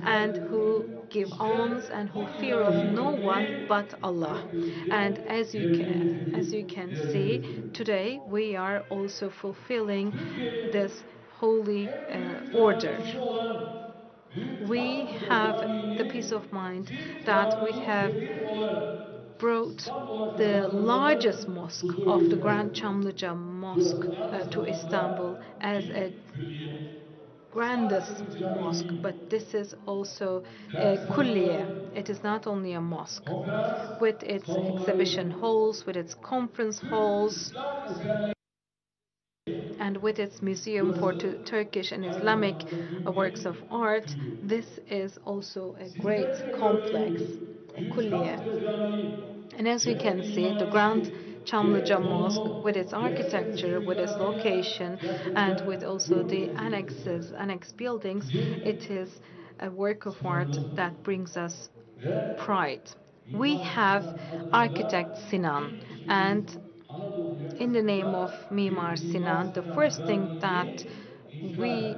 and who give alms and who fear of no one but Allah. And as you can see, today we are also fulfilling this holy order. We have the peace of mind that we have brought the largest mosque of the Grand Çamlıca Mosque to Istanbul as a grandest mosque, but this is also a kulliye. It is not only a mosque. With its exhibition halls, with its conference halls, and with its museum for Turkish and Islamic works of art, this is also a great complex, a kulliye. And as we can see, the Grand Çamlıca Mosque, with its architecture, with its location, and with also the annex buildings, it is a work of art that brings us pride. We have architect Sinan, and in the name of Mimar Sinan, the first thing that we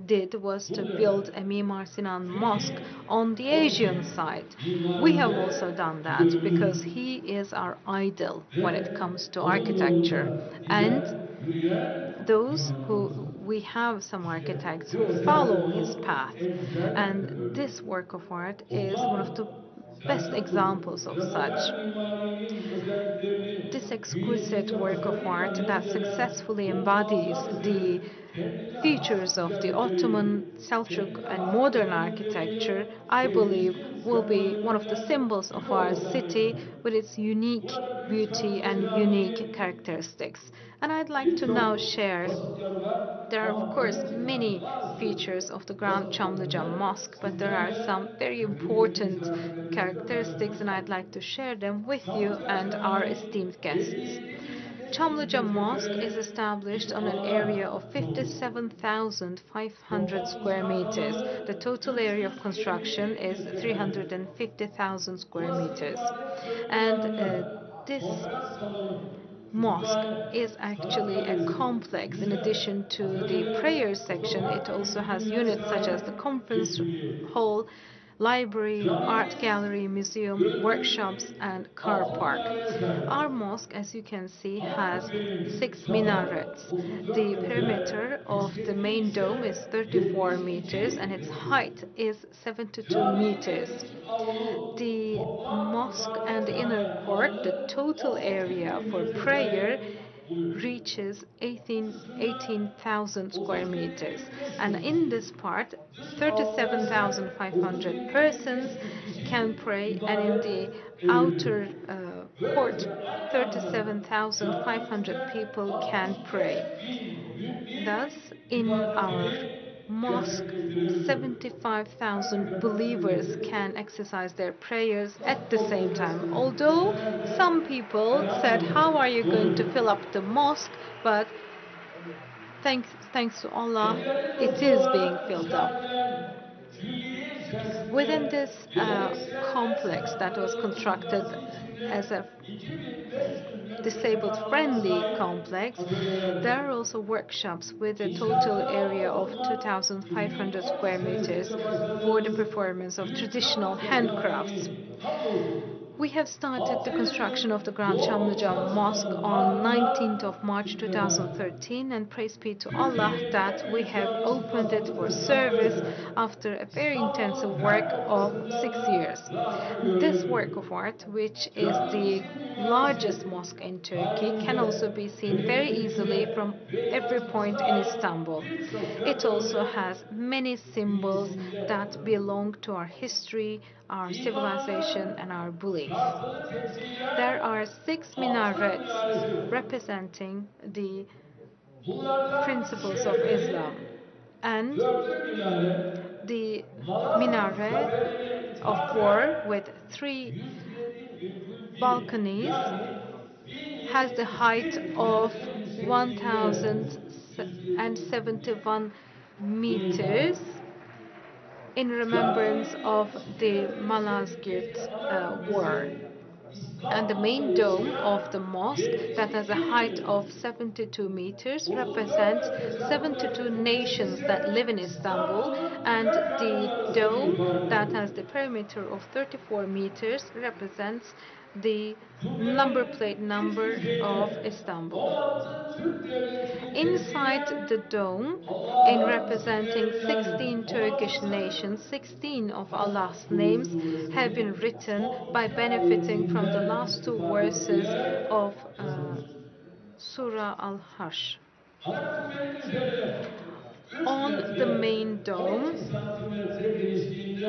did was to build a Mimar Sinan mosque on the Asian side. We have also done that because he is our idol when it comes to architecture. And those who we have some architects who follow his path. And this work of art is one of the best examples of such. This exquisite work of art that successfully embodies the features of the Ottoman, Seljuk, and modern architecture, I believe, will be one of the symbols of our city with its unique beauty and unique characteristics. And I'd like to now share. There are, of course, many features of the Grand Çamlıca Mosque, but there are some very important characteristics, and I'd like to share them with you and our esteemed guests. Çamlıca Mosque is established on an area of 57,500 square meters. The total area of construction is 350,000 square meters. And this mosque is actually a complex. In addition to the prayer section, it also has units such as the conference hall, library, art gallery, museum, workshops, and car park. Our mosque, as you can see, has 6 minarets. The perimeter of the main dome is 34 meters and its height is 72 meters. The mosque and the inner court, the total area for prayer reaches 18,000 square meters. And in this part, 37,500 persons can pray, and in the outer court, 37,500 people can pray. Thus, in our mosque, 75,000 believers can exercise their prayers at the same time. Although some people said, how are you going to fill up the mosque? But thanks to Allah, it is being filled up. Within this complex that was constructed as a disabled friendly complex, there are also workshops with a total area of 2,500 square meters for the performance of traditional handcrafts. We have started the construction of the Grand Çamlıca Mosque on 19th of March 2013, and praise be to Allah that we have opened it for service after a very intensive work of 6 years. This work of art, which is the largest mosque in Turkey, can also be seen very easily from every point in Istanbul. It also has many symbols that belong to our history, our civilization, and our belief. There are 6 minarets representing the principles of Islam, and the minaret of 4 with 3 balconies has the height of 1,071 meters in remembrance of the Malazgirt war. And the main dome of the mosque, that has a height of 72 meters, represents 72 nations that live in Istanbul. And the dome, that has the perimeter of 34 meters, represents the number plate number of Istanbul. 16 Inside the dome, in representing 16 Turkish nations, 16 of Allah's names have been written by benefiting from the last two verses of Surah Al-Hash. On the main dome, genişliğinde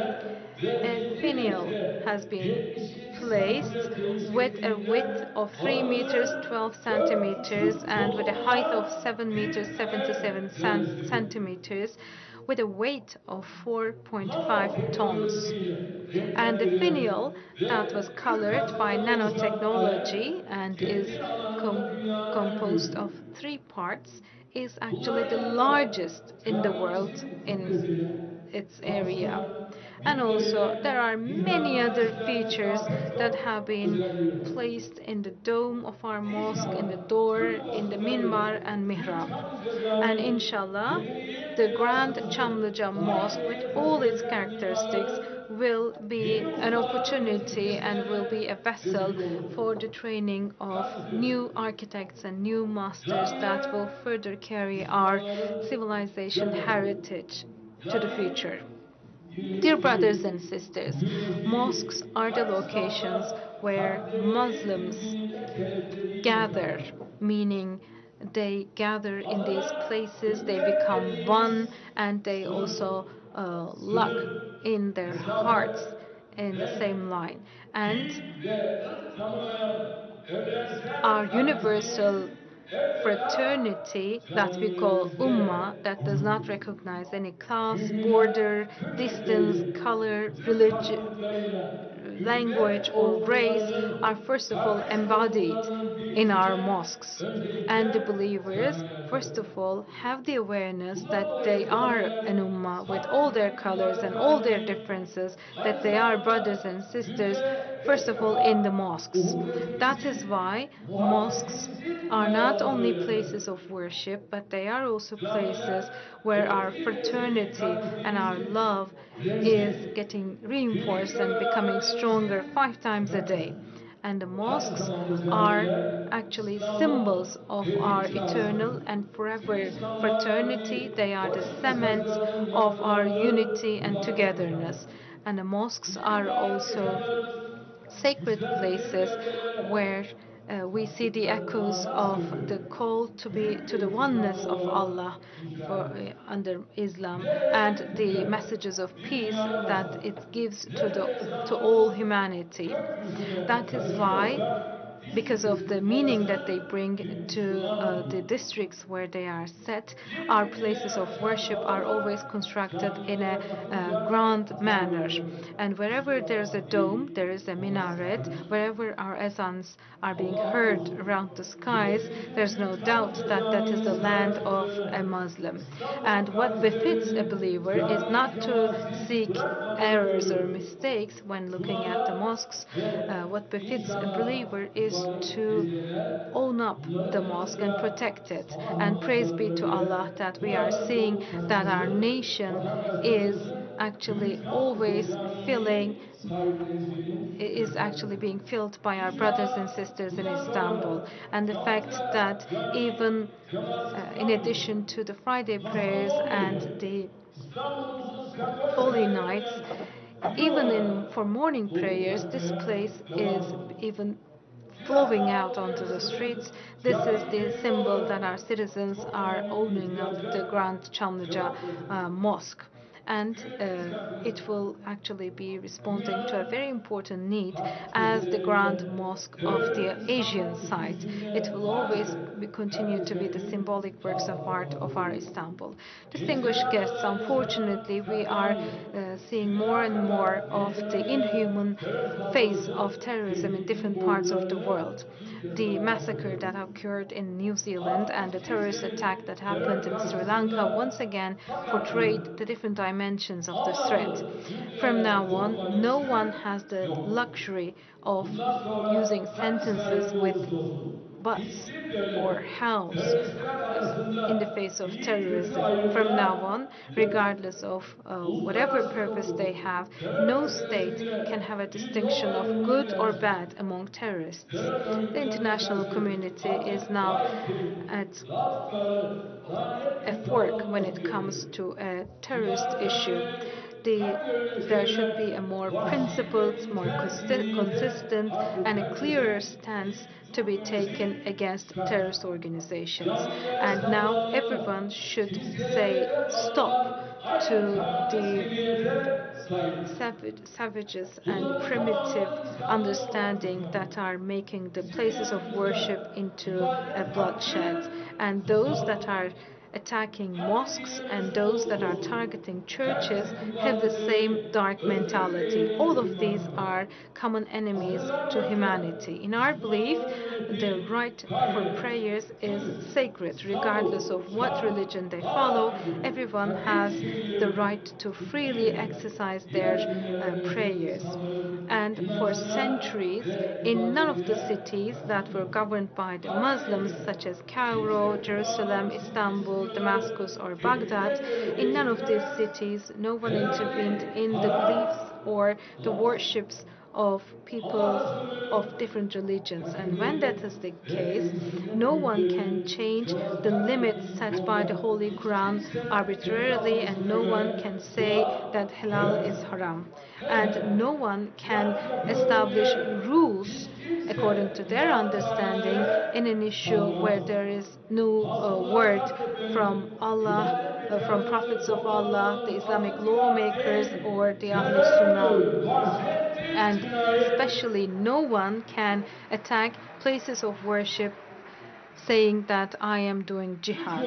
ve a 7 finial metre has been 72 placed santimetre with a yüksekliğinde width of 3 meters havasını 12 4 centimeters Türk and with a height of kolonlar 7 meters bir araya 77 yerleştiriliyor. centimeters with a weight of Lava 4.5 tons. teknolojisiyle And the renklendirilen finial that ve was 40 colored by katından oluşan daire nanotechnology and is geniş alanında com dünyanın en composed büyüğü. of three parts is actually Bunların the yanı sıra largest in the world teoristik in fakültesiyle its area. aslında And also, minberiyle there are many other mihraplarıyla features that çok have been özelliği var. placed in the dome of our mosque, in the İnşallah door, Türk in the moskeleri minbar and Büyük mihrab. Çamlıca And Camii inshallah, medeniyetin the Grand yansıtıcı Çamlıca Mosque, with tarihi all its eserleriyle characteristics, dünyaların will be yeni an ustalarının opportunity and will yetişmesine be a vessel vesile olur. for the training of Kardeşlerim, new architects and new masters that will camiler further carry our Müslümanların civilization cennet. heritage to the Cami future. Dear brothers dinimizin, and sisters, dinimizin mosques are the kaç locations safta where kalplerin Muslims dinini kenetlediği gather, mekanlar. meaning they gather in these Adana places, they ümmet become one, dediğimiz and they also lock sınır, in their hearts mesafe in the ve same line. And din ve ırk tanımayan evrensel our universal kardeşliğin evvela fraternity that we call camilerimizde Ummah, that does not bulunur. recognize any class, Müminler border, tüm distance, eşleriyle, color, tüm religion, farklılıklarıyla language, ümmet or race, oldukları, are first of all kardeş embodied olduklarının in our bilincinde mosques. And the öncelikle believers, camiye first of yaparlar. all, have the awareness Bundan that they dolayı are an camiler ummah with all sadece their bir colors and all their ibadethane değil, differences, that aynı they are brothers zamanda and sisters, ülke first ve of all, in the refah mosques. That is uhubetimizin, why mosques muhabbetimizin are not only meraları. places of worship, but they are also places Camiler where our eski Nebi fraternity and our kardeşliğimizin love is adresi, getting reinforced and becoming stronger birlikteliklerimizin 5 times a day. merkezi. And the Aynı mosques zamanda are camiler actually İslam'ın symbols of our beyin eternal çaresi. and Tüm forever fraternity. İslamlarımızın They are the basit cements mesajlarının of our yankılandığı unity and ibadethaneler. togetherness. And the mosques are Mübarek also mekanlarımız sacred hizmetleri places sebebiyle where we see the echoes Kur'an'a of sığınıyor. the call to be Büyük to the bir İslam oneness of olarak Allah inşa for ediyor. under Islam and the Neredeyse messages of bir peace dünya that olsa, it gives neredeyse to all tamamı humanity. gökyüzüne That is why, taşıyorsa, because biz of the meaning that they bring bir to the Müslümanız. districts where they are set, Bir our Medine'ye places of worship aşağı are olsa, always constructed in a camilere bakınca grand manner. hatırlıyoruz. And wherever there's a dome, İsrail there is a namaz minaret. kılınır. Wherever our azans are being Allah heard korusun. around the skies, there's no Şehrimizin doubt Çamlıca that that is the Camii'nin land of a ziyaretçilerine Muslim. İstanbul And what befits a kardeşlerimizin believer is cami not to temasisi seek errors or bırakmadığını mistakes when looking at the Kur'an'a mosques. ve What befits a insanlara believer is ibadet to edilene, own up the bunların mosque and yanında protect it. sabah And praise be to namazlarında Allah that we are burada seeing kılıp that our namazımızı nation is vatandaşlarımızın actually Büyük Çamlıca always filling Camii'nin sahiplenişini is actually being filled by our brothers and İnşallah sisters in bundan sonra Istanbul. And the fact camiler, that cami even temasisi in kalmayacak. addition to the Friday Yasak prayers and olmayacak. the İstanbul'umuzun sokak holy nights, sokaklarını akü even olarak in for morning prayers, this doldurmakta place devam is edeceğiz. even flowing out onto the Kiralarımızın streets. This is cami the geliri symbol olarak that our citizens çok are önemli bir owning up the ihtiyaca Grand Çamlıca cevap veriyor. Mosque. And Kıymetli it kardeşlerim, will actually be responding to a dünyanın very important need farklı as the Grand bölgelerinde Mosque of the değerli Asian İstanbul site. It Külliyesi'nde will always maalesef continue to be the neredeyse symbolic works of art of our çağrılamadı. Istanbul. Distinguished İnsanlar guests, arayışında unfortunately, we are fetani, seeing more dünya and more kadar of the benzerleyen inhuman terör face saldırısı of terrorism in tehdidinin different parts of the boyutlarını world. bir kez The daha massacre that görüyoruz. occurred in New Zealand and the Artık terrorist kimsenin attack that happened terör in Sri Lanka karşısında once again kan portrayed akmıyor. the different dimensions dimensions of the threat. From now on, no one has the luxury of using sentences with buts or hows in the face of terrorism. From now on, regardless of whatever purpose they have, no state can have a distinction of good or bad among terrorists. The international community is now at a fork when it comes to a terrorist issue. There should be a more principled, more consistent, and a clearer stance to be taken against terrorist organizations. And now everyone should say stop to the savages and primitive understanding that are making the places of worship into a bloodshed. And those that are attacking mosques and those that are targeting churches have the same dark mentality. All of these are common enemies to humanity. In our belief, the right for prayers is sacred, regardless of what religion they follow. Everyone has the right to freely exercise their prayers. And for centuries, in none of the cities that were governed by the Muslims, such as Cairo, Jerusalem, Istanbul, Damascus, or Baghdad, in none of these cities, no one intervened in the beliefs or the worships of people of different religions. And when that is the case, no one can change the limits set by the Holy Quran arbitrarily, and no one can say that halal is haram. And no one can establish rules according to their understanding in an issue where there is no word from Allah, from prophets of Allah, the Islamic lawmakers, or the Ahlul Sunnah. And especially no one can attack places of worship saying that I am doing jihad.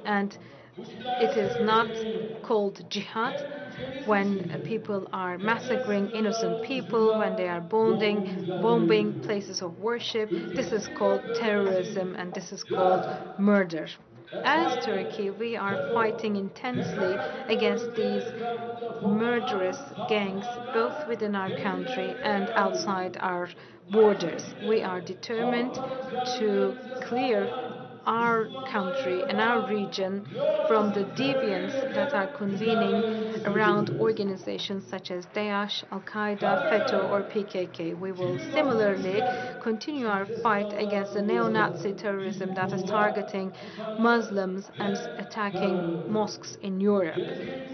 And it is not called jihad when people are massacring innocent people, when they are bombing places of worship. This is called terrorism and this is called murder. As Turkey, we are fighting intensely against these murderous gangs, both within our country and outside our borders. We are determined to clear our country and our region from the deviants that are convening around organizations such as Daesh, Al-Qaeda, FETÖ, or PKK. We will similarly continue our fight against the neo-Nazi terrorism that is targeting Muslims and attacking mosques in Europe.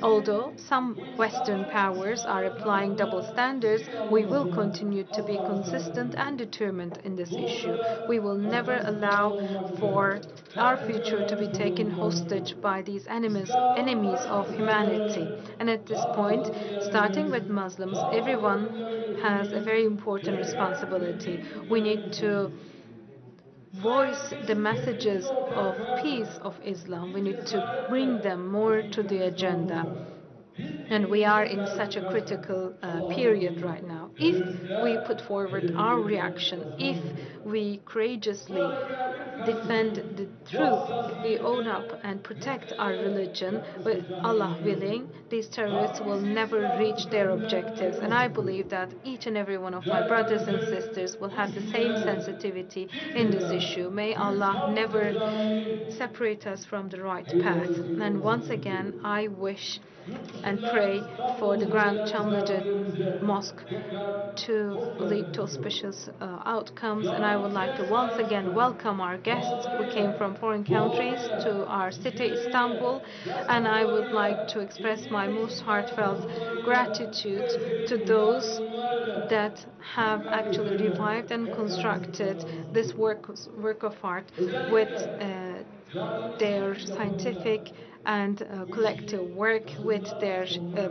Although some Western powers are applying double standards, we will continue to be consistent and determined in this issue. We will never allow for our future to be taken hostage by these enemies of humanity. And at this point, starting with Muslims, everyone has a very important responsibility. We need to voice the messages of peace of Islam. We need to bring them more to the agenda. And we are in such a critical period right now. If we put forward our reaction, if we courageously defend the truth, if we own up and protect our religion, with Allah willing, these terrorists will never reach their objectives. And I believe that each and every one of my brothers and sisters will have the same sensitivity in this issue. May Allah never separate us from the right path. And once again, I wish and pray for the Grand Çamlıca Mosque to lead to auspicious outcomes. And I would like to once again welcome our guests who came from foreign countries to our city, Istanbul. And I would like to express my most heartfelt gratitude to those that have actually revived and constructed this work of art with their scientific and collective work, with their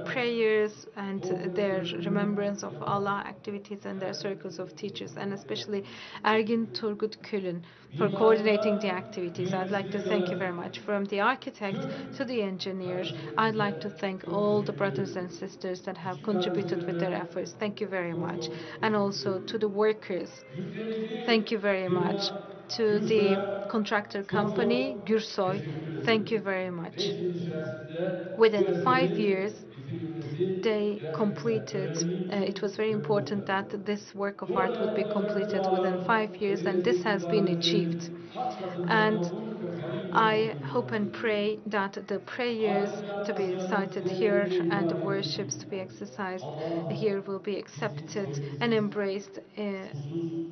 prayers and their remembrance of Allah activities and their circles of teachers, and especially Ergin Turgut Külün for coordinating the activities. I'd like to thank you very much. From the architect to the engineers, I'd like to thank all the brothers and sisters that have contributed with their efforts. Thank you very much. And also to the workers, thank you very much. to the contractor company, Gürsoy. Thank you very much. 5 yıl içerisinde bu Within 5 eseri years, bitirmemizi they completed. gerçekleştirmemiz It was very important that this work of bu art would be arada verdiği completed within duaların 5 years, ve and this desteği has been ibadetlerin achieved. hak katında And kabul ve kadim I olmasını hope dua and ediyorum. pray that the prayers Ardından to be Asya'nın recited here kuzeyindeki and the ibadetimiz worships to be exercised Allah here will be nasip accepted kabul and etsin. embraced Susuz,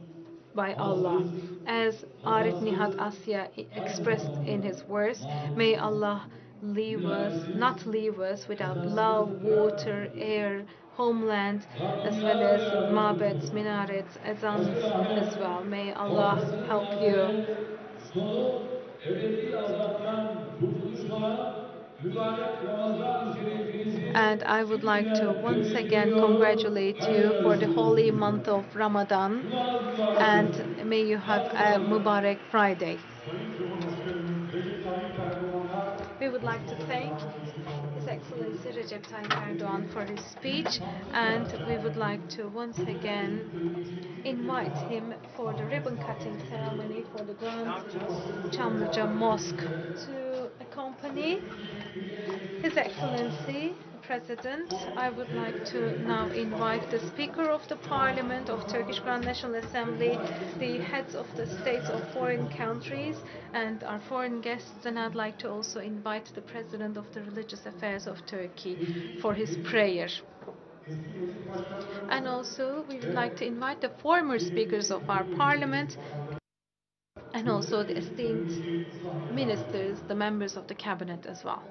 by Allah. ağızsız, As Arif Nihat hatasız, Asya aynı expressed in zamanda his verse, may mahretsiz, Allah nihayetsiz, not leave us without kazasız, love, water, belasız, air, homeland, as well Rabbimden as yardımcı mabeds, kılsın. minarets, azans as Esbelahen well. May Allah ortasına help you. giderken sonu ebedi azaptan kurtuluşla mübarek Ramazan-ı Şerifinizi And I would like to şimdiden once tebrik again ediyor, congratulate you hayırlı for the holy olsun month diyorum. of Ramadan, Cumanız mübarek and olsun. may you have a Hatırlatın. Mubarak Friday. Sayın Cumhurbaşkanımız Recep Tayyip Erdoğan'a We would like to konuşmalarını thank gerçekleştirmek His istiyorum. Excellency Recep Tayyip Erdoğan for his speech, and we would like to once again invite him for the ribbon cutting ceremony for the Grand Çamlıca Mosque to accompany His Excellency President. I would like to now invite the Speaker of the Parliament of Turkish Grand National Assembly, the heads of the states of foreign countries, and our foreign guests, and I'd like to also invite the President of the Religious Affairs of Turkey for his prayer. And also, we would like to invite the former speakers of our parliament and also the esteemed ministers, the members of the cabinet as well.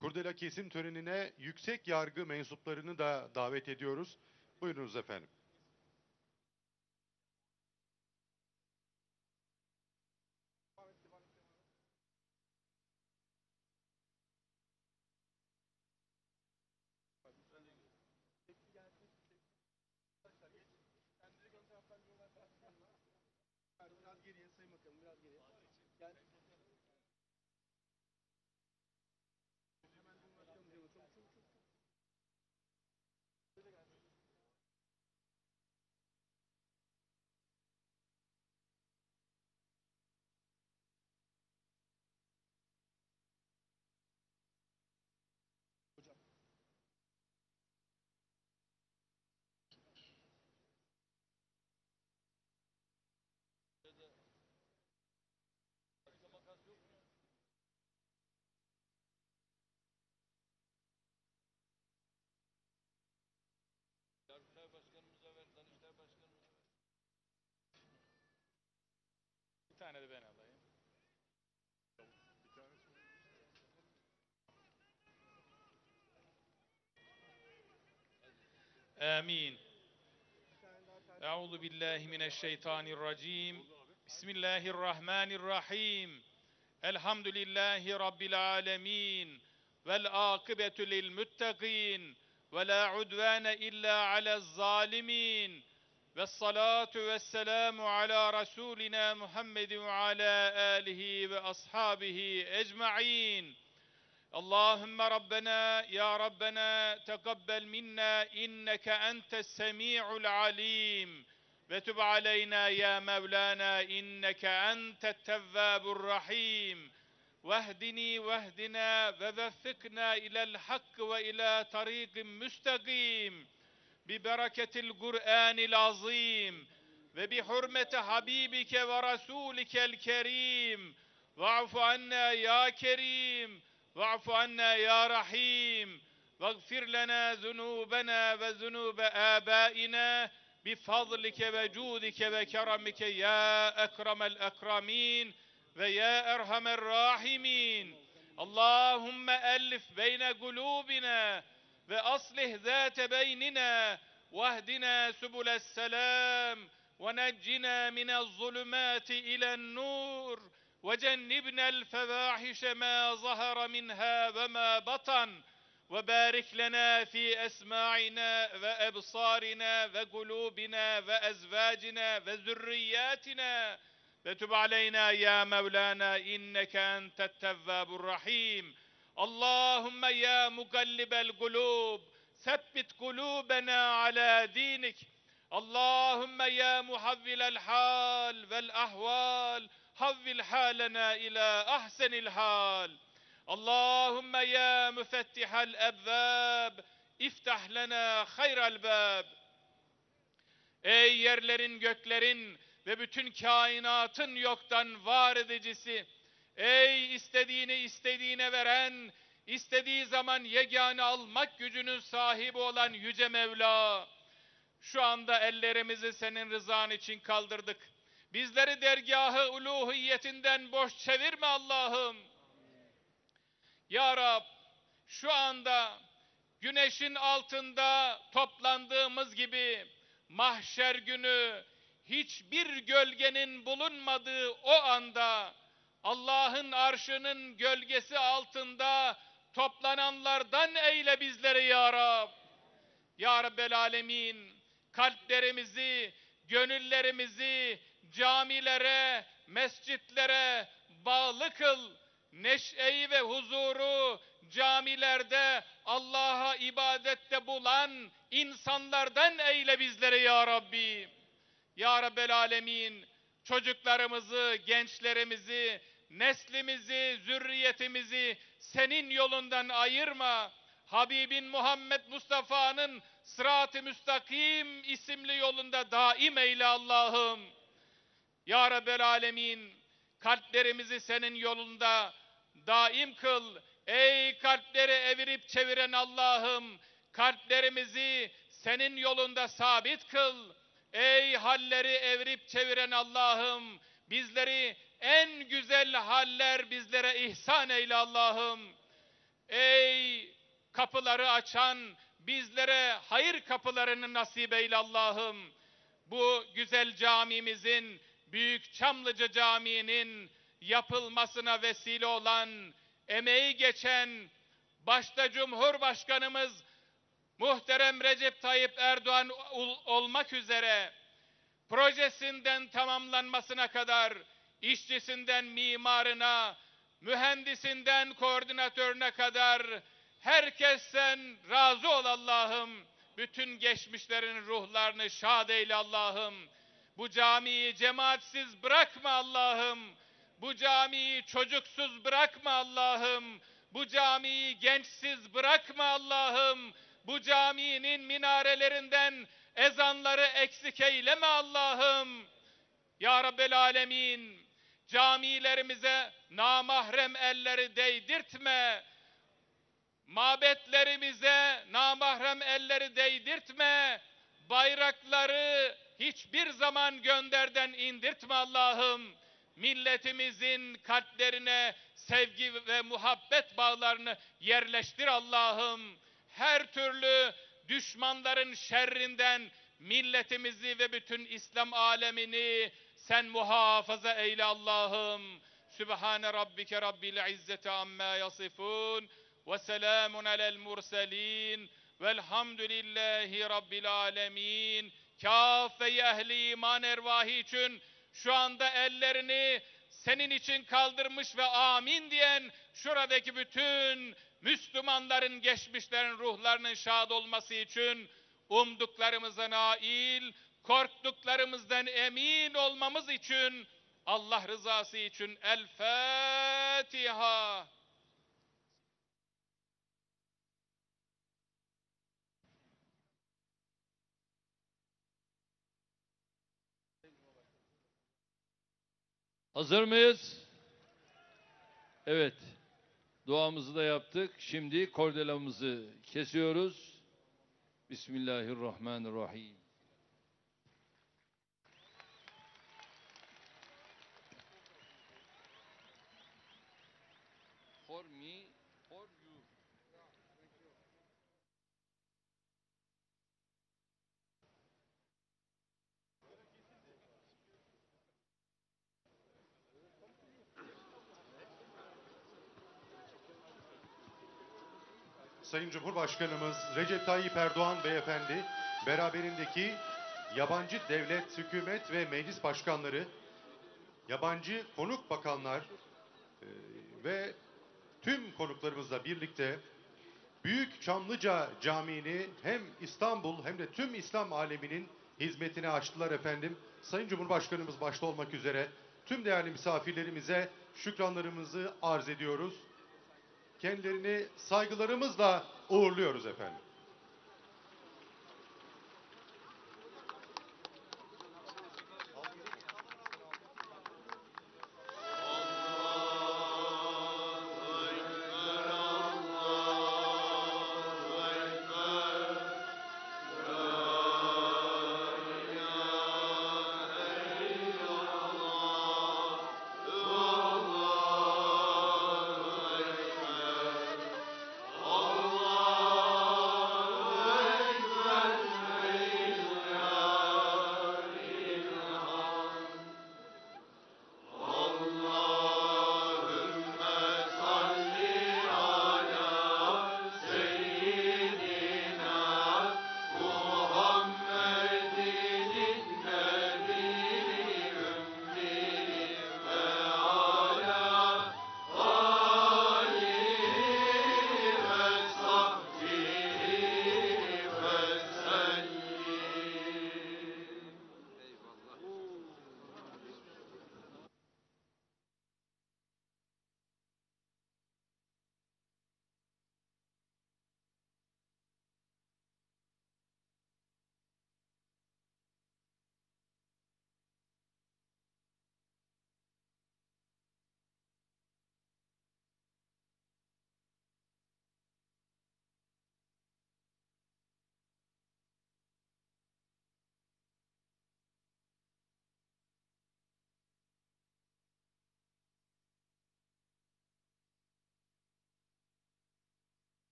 Kurdela kesim törenine yüksek yargı mensuplarını da davet ediyoruz. Buyurunuz efendim. Bir tane de ben alayım. Amin. Euzu billahi mineşşeytanirracim. Bismillahirrahmanirrahim. Elhamdülillahi rabbil alamin. Vel akibetu lil muttaqin. Ve la udvane illa alez zalimin. Vessalatu vesselamu ala Rasulina Muhammedin ve ala alihi ve ashabihi ecma'in. اللهم ربنا يا ربنا تقبل منا إنك أنت السميع العليم وتب علينا يا مولانا إنك أنت التواب الرحيم واهدني واهدنا ووفقنا إلى الحق وإلى طريق مستقيم ببركة القرآن العظيم وبحرمة حبيبك ورسولك الكريم واعف عنا يا كريم واعف عنا يا رحيم واغفر لنا ذنوبنا وذنوب آبائنا بفضلك وجودك وكرمك يا أكرم الأكرمين ويا أرحم الراحمين اللهم ألف بين قلوبنا وأصلح ذات بيننا واهدنا سبل السلام ونجنا من الظلمات إلى النور وجنبنا الفواحش ما ظهر منها وما بطن وبارك لنا في أسماعنا وأبصارنا وقلوبنا وأزواجنا وذرياتنا وتب علينا يا مولانا إنك أنت التواب الرحيم اللهم يا مقلب القلوب ثبت قلوبنا على دينك اللهم يا محول الحال والأحوال حول حالنا إلى أحسن الحال اللهم يا مفتح الأبواب افتح لنا خير الباب Ey yerlerin göklerin ve bütün kainatın yoktan var edicisi, ey istediğini istediğine veren, istediği zaman yegane almak gücünün sahibi olan Yüce Mevla, şu anda ellerimizi senin rızan için kaldırdık. Bizleri dergâh-ı uluhiyetinden boş çevirme Allah'ım. Ya Rab, şu anda güneşin altında toplandığımız gibi mahşer günü hiçbir gölgenin bulunmadığı o anda Allah'ın arşının gölgesi altında toplananlardan eyle bizleri ya Rab. Ya Rabbel Alemin, kalplerimizi, gönüllerimizi camilere, mescitlere bağlı kıl. Neşeyi ve huzuru camilerde Allah'a ibadette bulan insanlardan eyle bizleri ya Rabbi. Ya Rabbel Alemin, çocuklarımızı, gençlerimizi, neslimizi, zürriyetimizi senin yolundan ayırma. Habibin Muhammed Mustafa'nın Sırat-ı Müstakim isimli yolunda daim eyle Allah'ım. Ya Rabbel Alemin, kalplerimizi senin yolunda daim kıl. Ey kalpleri evirip çeviren Allah'ım, kalplerimizi senin yolunda sabit kıl. Ey halleri evirip çeviren Allah'ım, bizleri en güzel haller bizlere ihsan eyle Allah'ım. Ey kapıları açan, bizlere hayır kapılarını nasip eyle Allah'ım. Bu güzel camimizin, Büyük Çamlıca Camii'nin yapılmasına vesile olan, emeği geçen, başta Cumhurbaşkanımız muhterem Recep Tayyip Erdoğan olmak üzere, projesinden tamamlanmasına kadar, işçisinden mimarına, mühendisinden koordinatörüne kadar, herkesten razı ol Allah'ım. Bütün geçmişlerin ruhlarını şad eyle Allah'ım. Bu camiyi cemaatsiz bırakma Allah'ım. Bu camiyi çocuksuz bırakma Allah'ım. Bu camiyi gençsiz bırakma Allah'ım. Bu caminin minarelerinden ezanları eksik eyleme Allah'ım. Ya Rabbel Alemin, camilerimize namahrem elleri değdirtme. Mabetlerimize namahrem elleri değdirtme. Bayrakları hiçbir zaman gönderden indirtme Allah'ım. Milletimizin kalplerine sevgi ve muhabbet bağlarını yerleştir Allah'ım. Her türlü düşmanların şerrinden milletimizi ve bütün İslam alemini sen muhafaza eyle Allah'ım. Sübhane rabbike rabbil izzeti amma yasifun ve selamun alel murselin velhamdülillahi rabbil alemin. Kâfe-i ehli iman ervahı için şu anda ellerini senin için kaldırmış ve amin diyen şuradaki bütün Müslümanların, geçmişlerin ruhlarının şad olması için umduklarımıza nail, korktuklarımızdan emin olmamız için, Allah rızası için El Fatiha. Hazır mıyız? Evet. Duamızı da yaptık. Şimdi kordelamızı kesiyoruz. Bismillahirrahmanirrahim. for me, for you. Sayın Cumhurbaşkanımız Recep Tayyip Erdoğan Beyefendi, beraberindeki yabancı devlet, hükümet ve meclis başkanları, yabancı konuk bakanlar ve tüm konuklarımızla birlikte Büyük Çamlıca Camii'ni hem İstanbul hem de tüm İslam aleminin hizmetine açtılar efendim. Sayın Cumhurbaşkanımız başta olmak üzere tüm değerli misafirlerimize şükranlarımızı arz ediyoruz. Kendilerini saygılarımızla uğurluyoruz efendim.